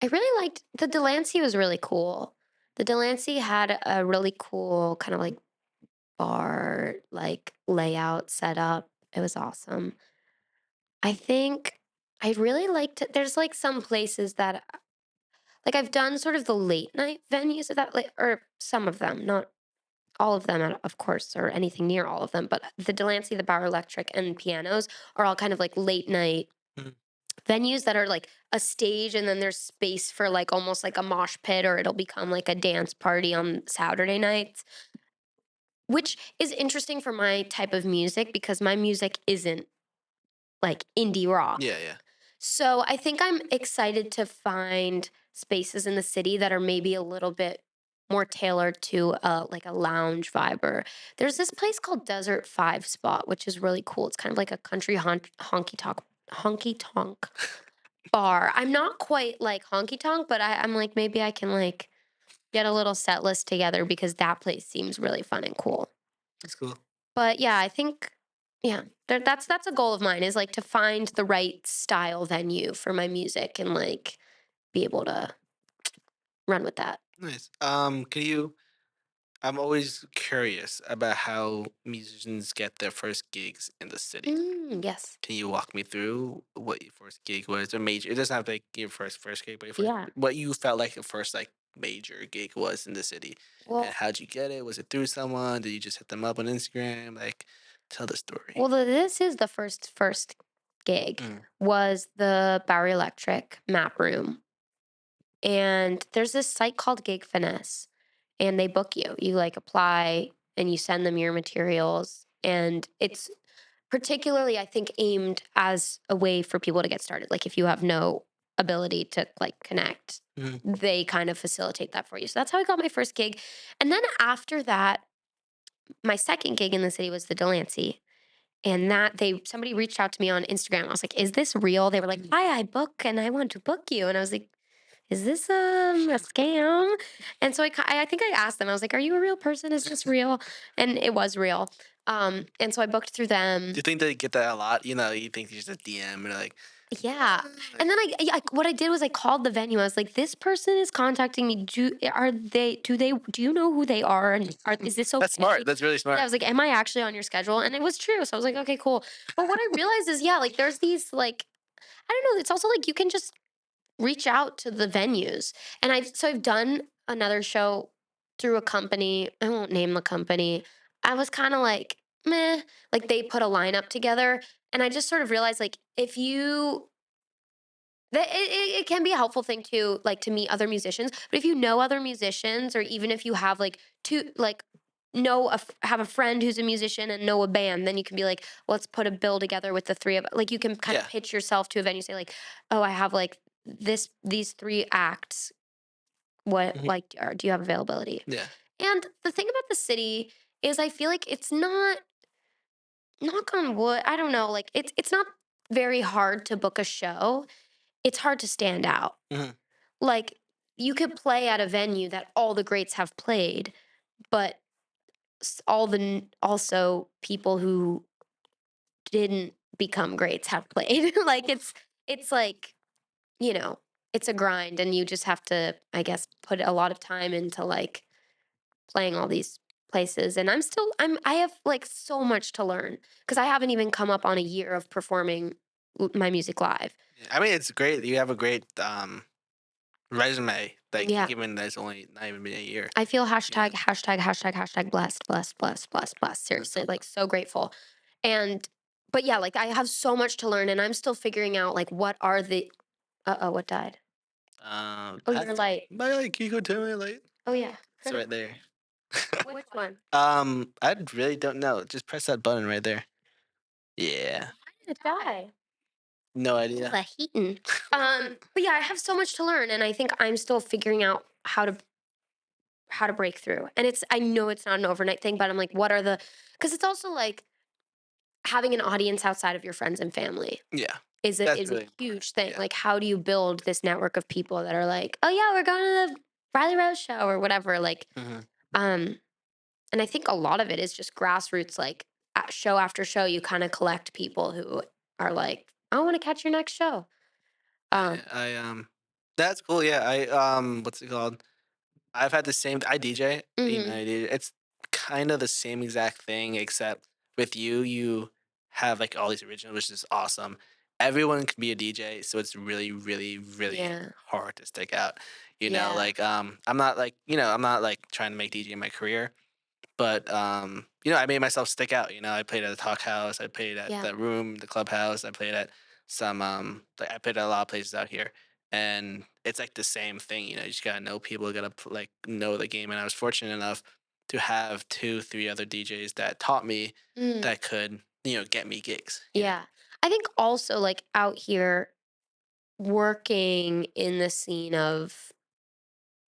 I really liked the Delancey was really cool. The Delancey had a really cool kind of like bar like layout set up. It was awesome. I think I really liked there's, like, some places that like, I've done sort of the late night venues of that, like or some of them, not all of them, of course, or anything near all of them, but the Delancey, the Bauer Electric, and Pianos are all kind of, like, late night Mhm. venues that are, like, a stage, and then there's space for, like, almost like a mosh pit, or it'll become, like, a dance party on Saturday nights, which is interesting for my type of music because my music isn't, like, indie rock. Yeah, yeah. So I think I'm excited to find spaces in the city that are maybe a little bit more tailored to like a lounge vibe. Or there's this place called Desert Five Spot, which is really cool. It's kind of like a country honky tonk bar. I'm not quite like honky tonk, but I'm like maybe I can like get a little set list together because that place seems really fun and cool. That's cool. But yeah, I think yeah, that's a goal of mine is like to find the right style venue for my music and like be able to run with that. Nice. Can you? I'm always curious about how musicians get their first gigs in the city. Yes. Can you walk me through what your first gig was? Or major? It doesn't have to be your first gig, but your first, Yeah. what you felt like your first like major gig was in the city, and Well, how'd you get it? Was it through someone? Did you just hit them up on Instagram? Like, tell the story. this is the first gig Mm. was the Bowery Electric map room. And there's this site called Gig Finesse and they book you. You like apply and you send them your materials and it's particularly I think aimed as a way for people to get started. Like if you have no ability to like connect, Mhm. they kind of facilitate that for you. So that's how I got my first gig. And then after that, my second gig in the city was the Delancey. And that they somebody reached out to me on Instagram. I was like, "Is this real?" They were like, "Hi, I book and I want to book you." And I was like, "Is this a scam?" And so I think I asked them. I was like, "Are you a real person? Is this real?" And it was real. And so I booked through Do them. you think they get that a lot? You know, you think there's a DM and they're like, Yeah. And then what I did was I called the venue. I was like, "This person is contacting me. Do you know who they are and is this that's smart. okay?" That's really Yeah, I smart. was like, "Am I actually on your schedule?" And it was true. So I was like, "Okay, cool." But what I realized is yeah, like there's these like I don't know, it's also like you can just reach out to the venues. And I've done another show through a company. I won't name the company. I was kind of like, meh, like they put a lineup together. And I just sort of realized like if you it can be a helpful thing to like to meet other musicians, but if you know other musicians, or even if you have like two like have a friend who's a musician and know a band, then you can be like, let's put a bill together with the three of like you can kind of Yeah. pitch yourself to a venue, say like, oh, I have like these three acts. What Mhm. like do you have availability? Yeah. And the thing about the city is I feel like it's not knock on wood, I don't know, like it's not very hard to book a show. it's hard to stand out. Mhm. Like, you could play at a venue that all the greats have played, but all the also people who didn't become greats have played. Like it's like, you know, it's a grind and you just have to, I guess, put a lot of time into like playing all these places. And I have like so much to learn because I haven't even come up on a year of performing my music live. Yeah, I mean, it's great. You have a great resume. Like Yeah. even that's only not even been a year. I feel You know, hashtag blessed, blessed, blessed, blessed, blessed. that's Seriously, like awesome. so grateful. And but yeah, like I have so much to learn and I'm still figuring out like what are the uh-oh, what died? Oh, your light. My light. Can you go turn my light? Oh yeah. It's right there. Which one? I really don't know. Just press that button right there. Yeah. Why did it die? No Oh, idea. the heating. But yeah, I have so much to learn and I think I'm still figuring out how to break through. And it's I know it's not an overnight thing, but I'm like, what are the because it's also like having an audience outside of your friends and family Yeah. is That's a really important. huge thing. Yeah. Like, how do you build this network of people that are like, oh yeah, we're going to the Riley Rose show or whatever. Like, Mhm. um, and I think a lot of it is just grassroots. Like, at show after show, you kind of collect people who are like, I want to catch your next show. Um, That's cool. Yeah. What's it called? I've had the same. I DJ. mhm, It's kind of the same exact thing, except with you, you have like all these originals, which is awesome. Everyone can be a DJ, so it's really, really, really yeah, hard to stick out. yeah, I'm not like I'm not like trying to make DJ my career, but I made myself stick out. I played at the Talk House, I played at yeah, the Room, the Clubhouse, I played at some like I played at a lot of places out here, and it's like the same thing. You just gotta know people, gotta like know the game. And I was fortunate enough to have two, three other DJs that taught me mm, that could get me gigs. yeah. I think also like out here working in the scene of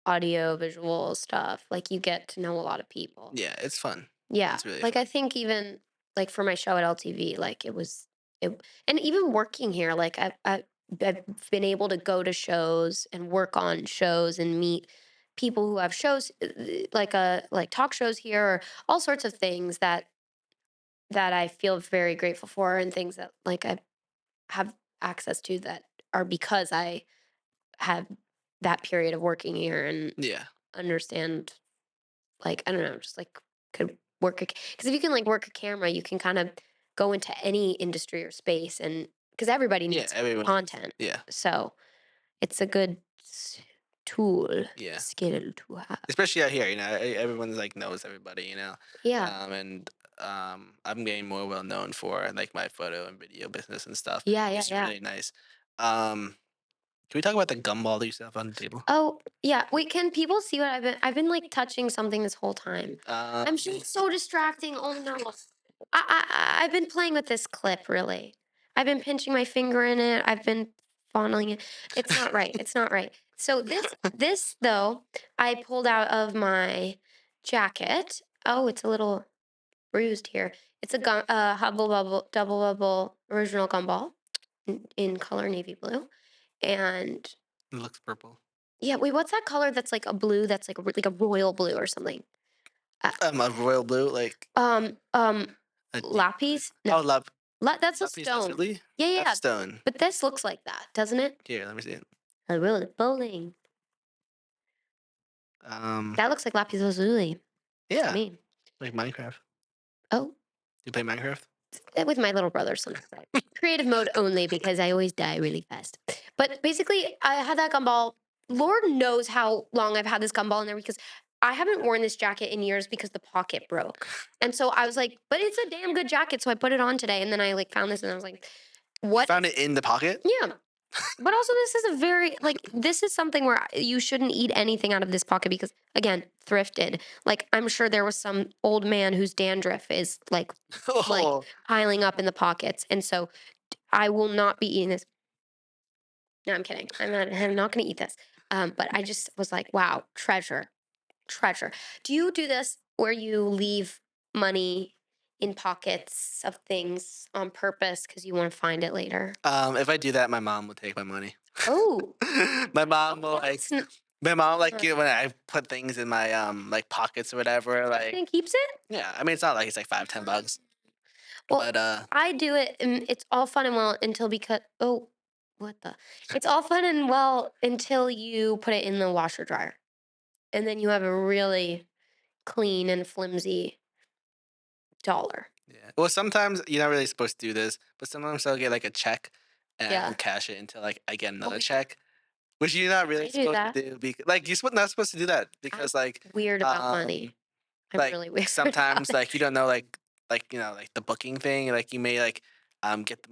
audio visual stuff, like you get to know a lot of people. Yeah, it's fun. Yeah. It's really Like I fun. think even like for my show at LTV, like it and even working here, like I've been able to go to shows and work on shows and meet people who have shows like talk shows here or all sorts of things that I feel very grateful for and things that like I have access to that are because I have that period of working here and Yeah, understand like, I don't know, just like could work because if you can like work a camera, you can kind of go into any industry or space and because everybody yeah, needs everyone needs it. content. Yeah, So it's a good tool, yeah. skill to have. Especially out here, everyone's like knows everybody, Yeah. and I'm getting more well known for like my photo and video business and stuff, Yeah. Yeah. which is Yeah. really nice. Um, can we talk about the gumball that you have on the table? Oh, yeah. Wait, can people see what I've been like touching something this whole time. I'm sure it's so distracting. Oh no. I've been playing with this clip really. I've been pinching my finger in it. I've been fondling it. It's not right. It's not right. So this though, I pulled out of my jacket. Oh, it's a little bruised here. It's a hubble bubble double bubble original gumball in color navy blue. And It looks purple. yeah, wait, what's that color that's like a blue that's like like a royal blue or something? Uh, A royal blue, like um, um, a deep. lapis? No, Oh, that's a lapis stone. lazuli. Yeah, yeah, That's a yeah. stone. But this looks like that, doesn't it? Here, let me see it. A royal bowling. Um, That looks like lapis lazuli to yeah, me. like Minecraft. Oh, You play Minecraft? with my little brother sometimes. Creative mode only because I always die really fast. But basically, I had that gumball. Lord knows how long I've had this gumball in there because I haven't worn this jacket in years because the pocket broke. And so I was like, but it's a damn good jacket. So I put it on today. And then I like found this and I was like, You what? found it in the pocket? Yeah. But also, this is a very, like, this is something where you shouldn't eat anything out of this pocket because, again, thrifted. Like, I'm sure there was some old man whose dandruff is like Oh, piling up in the pockets. And so I will not be eating this. No, I'm kidding. I'm not going to eat this. But I just was like, wow, treasure, treasure. Do you do this where you leave money in pockets of things on purpose because you want to find it later? if I do that, my mom will take my money. Oh, My mom will like that's n my mom like uh, you know, when I put things in my like pockets or whatever. Like and keeps it? yeah, I mean it's not like it's like 5, 10 bucks, Well, but I do it, and it's all fun and well until because oh, what the? It's all fun and well until you put it in the washer dryer, and then you have a really clean and flimsy dollar. yeah. Well, sometimes you're not really supposed to do this, but sometimes I'll get like a check and I Yeah. won't cash it until like I get Oh another yeah, check, which you're not really I do supposed to that. do because like not supposed to do that I'm because like weird about um money. I'm like really weird about sometimes it. like you don't know like you know like the booking thing like you may like get the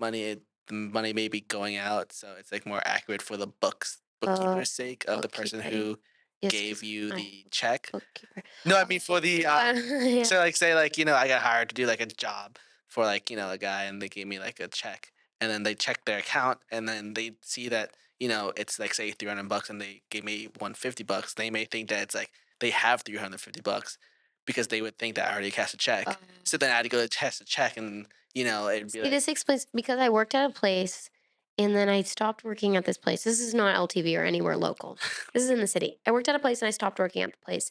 money may be going out so it's like more accurate for the Oh, bookkeeper's sake of the person bookkeeping. who Yes, gave because you I'm the check. a bookkeeper. No, I mean for the Yeah. so like say like you know I got hired to do like a job for like you know a guy and they gave me like a check and then they check their account and then they see that you know it's like say 300 bucks and they gave me 150 bucks. They may think that it's like they have 350 bucks because they would think that I already cashed a check. So then I had to go to cash a check and you know it'd be See, like this explains because I worked at a place and then I stopped working at this place. This is not LTV or anywhere local. This is in the city. I worked at a place and I stopped working at the place.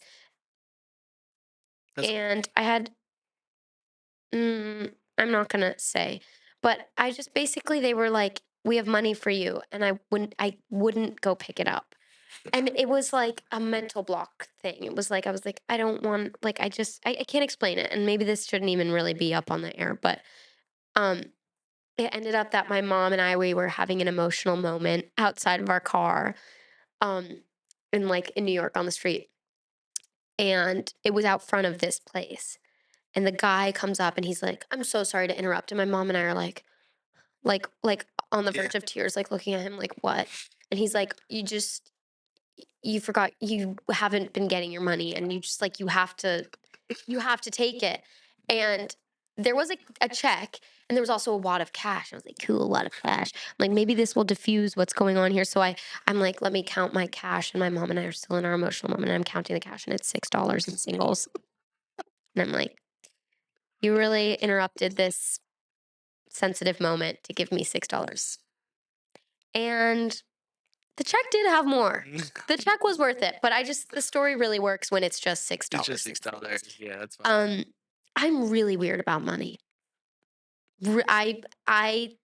that's cool. And I had, I'm not going to say, but I just basically, they were like, we have money for you. And I wouldn't go pick it up. And it was like a mental block thing. It was like, I was like, I don't want, like, I can't explain it. And maybe this shouldn't even really be up on the air, but, um, it ended up that my mom and I, we were having an emotional moment outside of our car, um, in New York on the street. And it was out front of this place. And the guy comes up and he's like, I'm so sorry to interrupt. And my mom and I are like on the Yeah. verge of tears, like looking at him like, what? And he's like, you forgot you haven't been getting your money and you just like you have to take it. And there was a check and there was also a wad of cash. I was like, cool, a lot of cash. I'm like, maybe this will diffuse what's going on here. So I'm like, let me count my cash. And my mom and I are still in our emotional moment. And I'm counting the cash and it's $6 in singles. And I'm like, you really interrupted this sensitive moment to give me $6. And the check did have more. The check was worth it, but the story really works when it's just six It's just dollars in $6. singles. Yeah, that's fine. Um, I'm really weird about money. I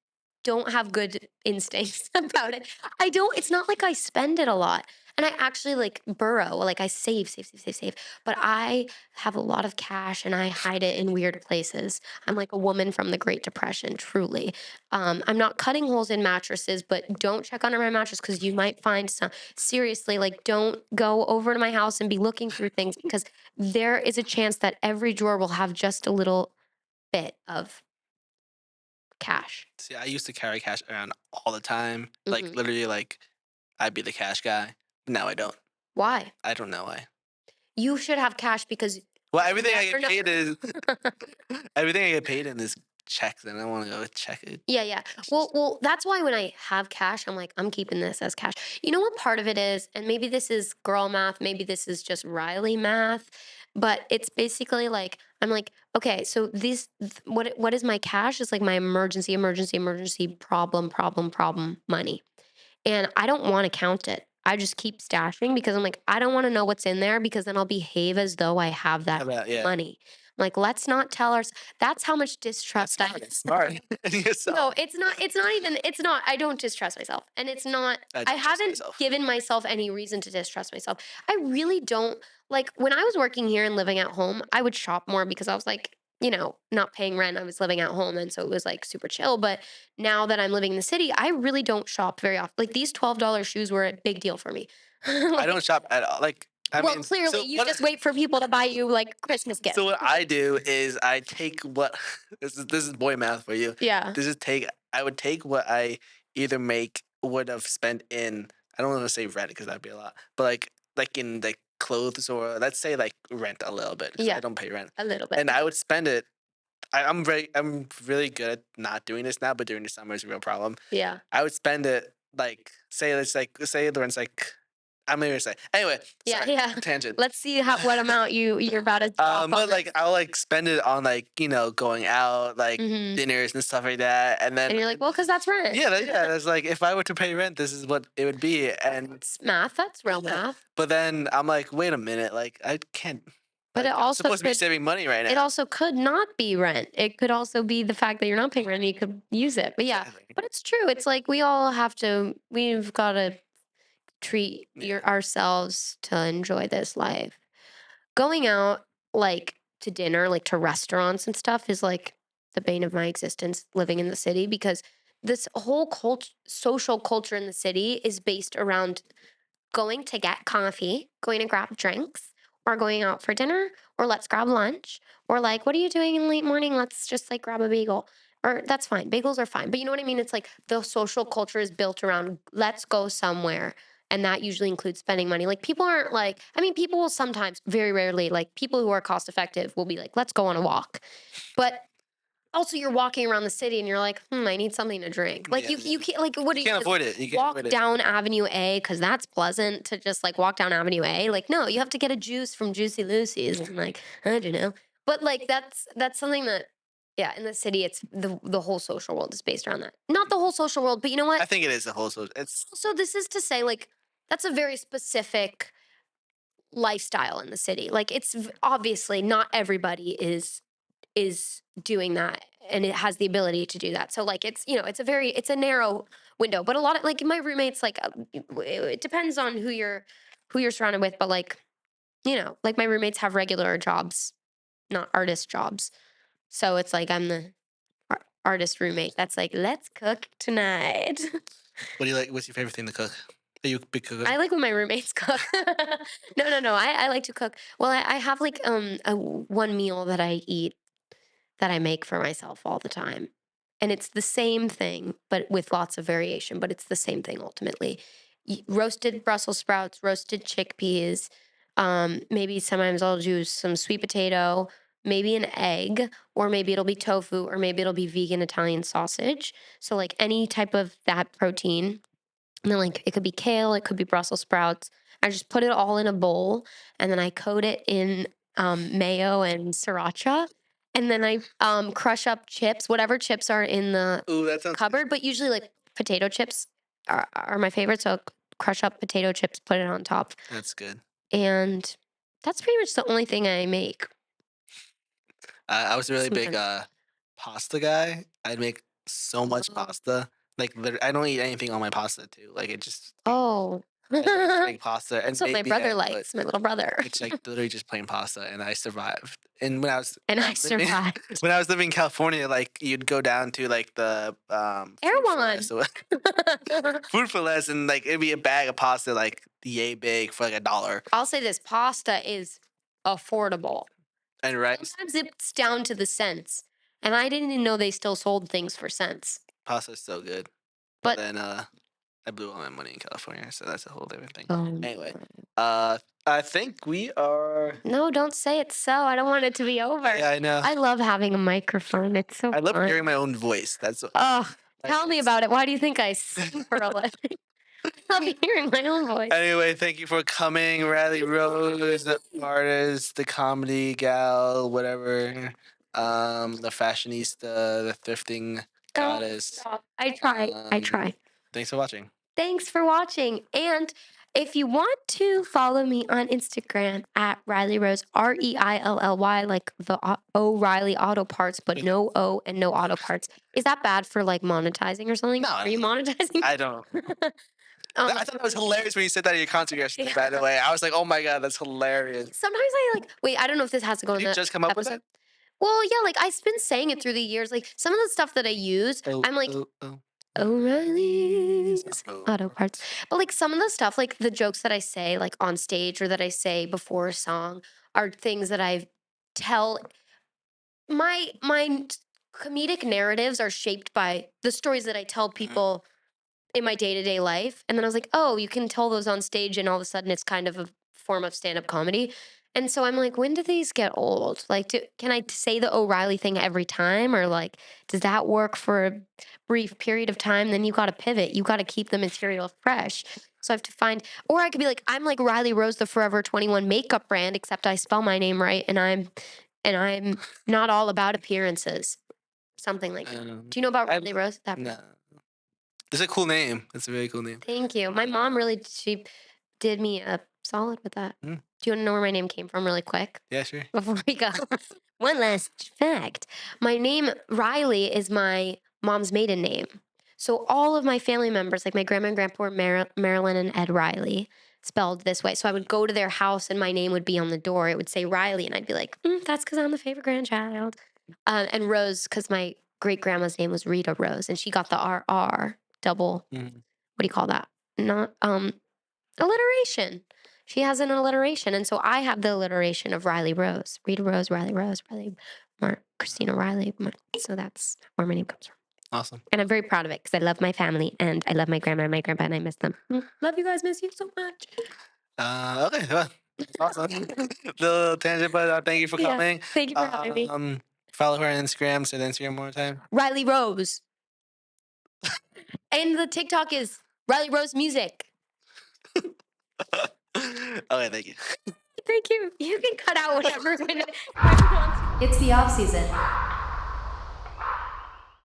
don't have good instincts about it. I don't. It's not like I spend it a lot, and I actually like burrow. Like I save, save, save, save, save. But I have a lot of cash, and I hide it in weird places. I'm like a woman from the Great Depression, truly. I'm not cutting holes in mattresses, but don't check under my mattress because you might find some. Seriously, like don't go over to my house and be looking through things because there is a chance that every drawer will have just a little bit of cash. See, I used to carry cash around all the time. Like Mhm. literally like I'd be the cash guy. Now I don't. Why? I don't know why. You should have cash because Well, you everything I never get know. paid is everything I get paid in is checks, and I don't want to go check it. Yeah, yeah. Well, that's why when I have cash, I'm like, I'm keeping this as cash. You know what part of it is, and maybe this is girl math, maybe this is just Riley math, but it's basically like I'm like, okay, so what is my cash? It's like my emergency, emergency, emergency, problem money. And I don't want to count it. I just keep stashing because I'm like, I don't want to know what's in there because then I'll behave as though I have How that about yeah? money. I'm like, let's not tell our. That's how much That's distrust I. smart. It's smart. And No, yourself. it's not. It's not even. It's not. I don't distrust myself, and it's not. I I don't trust haven't myself. given myself any reason to distrust myself. I really don't like when I was working here and living at home. I would shop more because I was like, not paying rent. I was living at home, and so it was like super chill. But now that I'm living in the city, I really don't shop very often. Like these $12 shoes were a big deal for me. I don't Like, shop at all. Like I well, mean, clearly so you what? just wait for people to buy you like Christmas So gifts. what I do is I take what this is boy math for you. Yeah, This is take I would take what I either make would have spent in I don't want to say rent because that'd be a lot, but like in like clothes or let's say like rent a little bit because I yeah, don't pay rent, a little bit. and I would spend it. I'm really good at not doing this now, but during the summer is a real problem. Yeah. I would spend it like say the rent's like I'm gonna say. Anyway, Yeah, sorry, yeah. tangent. Let's see what amount you're about to drop on But this. like I'll like spend it on like going out, like Mhm. dinners and stuff like that, and then And you're like, "Well, because that's rent." yeah, that's like if I were to pay rent, this is what it would be, and It's math, that's real yeah. math. But then I'm like, wait a minute, like I can't, But like it I'm also supposed to be could saving money right it now. also could not be rent. It could also be the fact that you're not paying rent and you could use it. But yeah, Exactly. but it's true. It's like we've got to treat Yeah. ourselves to enjoy this life. Going out like to dinner, like to restaurants and stuff is like the bane of my existence living in the city because this whole social culture in the city is based around going to get coffee, going to grab drinks, or going out for dinner, or let's grab lunch, or like, what are you doing in late morning? Let's just like grab a bagel. Or that's fine. Bagels are fine. But you know what I mean? It's like the social culture is built around let's go somewhere. And that usually includes spending money. Like people aren't like, I mean, people will sometimes, very rarely, like people who are cost effective will be like, let's go on a walk. But also, you're walking around the city and you're like, I need something to drink. Like Yeah, you can't like what you do you can't just avoid it. You can't walk avoid it. down Avenue A because that's pleasant to just like walk down Avenue A. Like, no, you have to get a juice from Juicy Lucy's and like, I don't know. But like that's something that yeah, in the city it's the whole social world is based around that. Not the whole social world, but you know what? I think it is the whole. So it's Also, this is to say, like, that's a very specific lifestyle in the city. Like it's obviously not everybody is doing that and it has the ability to do that. So like it's it's a narrow window. But a lot of like my roommates like it depends on who you're surrounded with. But like like my roommates have regular jobs, not artist jobs. So it's like I'm the artist roommate. That's like let's cook tonight. what do you like? What's your favorite thing to cook? Are you a big cook? I like when my roommates cook. No. I like to cook. Well, I have like one meal that I eat that I make for myself all the time. And it's the same thing, but with lots of variation, but it's the same thing ultimately. Roasted Brussels sprouts, roasted chickpeas. Maybe sometimes I'll do some sweet potato, maybe an egg, or maybe it'll be tofu, or maybe it'll be vegan Italian sausage. So, like any type of that protein and then like it could be kale, it could be Brussels sprouts. I just put it all in a bowl and then I coat it in mayo and sriracha. And then I crush up chips, whatever chips are in the Ooh, that sounds good. cupboard, but usually like potato chips are my favorite. So crush up potato chips, put it on top. That's good. And that's pretty much the only thing I make I was a really big sometimes. pasta guy. I'd make so much Oh. pasta. Like I don't eat anything on my pasta too. Like it just Oh. I just make That's pasta and what my maybe brother egg, but likes, my little brother. it's like literally just plain pasta, and I survived. And when I was And I living survived. when I was living in California, like you'd go down to like the food for less, Erewhon. so food for less, and like it'd be a bag of pasta like yay big for like $1, I'll say this pasta is affordable. and rice. Sometimes it's down to the cents. And I didn't even know they still sold things for cents. Pasta is so good, but But then I blew all my money in California, so that's a whole different thing. um, Anyway, I think we are. no, don't say it's so. I don't want it to be over. Yeah, I know. I love having a microphone. It's so I love fun. hearing my own voice. That's what, Oh, like tell me it's. about it. Why do you think I sing for a living? I love hearing my own voice. Anyway, thank you for coming, Riley Rose, the artist, the comedy gal, whatever, the fashionista, the thrifting Oh, goddess. stop. I try. I Um, try. thanks for watching. Thanks for watching. And if you want to follow me on Instagram at Reilly Rose, Reilly, like the O'Reilly Auto Parts, but no O and no auto parts. Is that bad for like monetizing or something? No, Are you monetizing? I don't. I thought that was hilarious when you said that at your concert yesterday. By the Yeah. way, I was like, "Oh my god, that's hilarious." Sometimes I like, wait, I don't know if this has to go Did in you the just come up with episode. that? Well, yeah, like I've been saying it through the years. Like some of the stuff that I use, Oh, I'm like, oh, oh. O'Reilly's Auto Parts. Parts. But like some of the stuff, like the jokes that I say, like on stage or that I say before a song, are things that I tell. My comedic narratives are shaped by the stories that I tell Mhm. people in my day to day life. And then I was like, oh, you can tell those on stage, and all of a sudden it's kind of a form of stand up comedy. And so I'm like, when do these get old? Like, can I say the O'Reilly thing every time? Or like, does that work for a brief period of time? Then you got to pivot. You got to keep the material fresh. So I have to find, or I could be like, I'm like Riley Rose, the Forever 21 makeup brand, except I spell my name right. And I'm not all about appearances. Something like that. Do you know about I Riley Rose? That no. brand? It's a cool name. It's a very cool name. Thank you. My mom really, she did me a solid with that. Mm. Do you want to know where my name came from really quick? Yeah, sure. Before we go, one last fact. My name, Riley, is my mom's maiden name. So all of my family members, like my grandma and grandpa, were Marilyn and Ed Riley, spelled this way. So I would go to their house and my name would be on the door. It would say Riley, and I'd be like, that's because I'm the favorite grandchild. And Rose, because my great grandma's name was Rita Rose, and she got the RR double. Mhm. What do you call that? Not alliteration. She has an alliteration, and so I have the alliteration of Riley Rose, Rita Rose, Riley, Christina Riley. So that's where my name comes from, Awesome. and I'm very proud of it because I love my family and I love my grandma and my grandpa, and I miss them. Love you guys, miss you so much. Okay. Well, that's awesome. Little tangent, but thank you for Yeah, coming. thank you for having me. Follow her on Instagram. Say the Instagram one more time. Riley Rose, and the TikTok is Riley Rose Music. Okay, thank you. Thank you. You can cut out whatever. Whenever wants. It's the off season.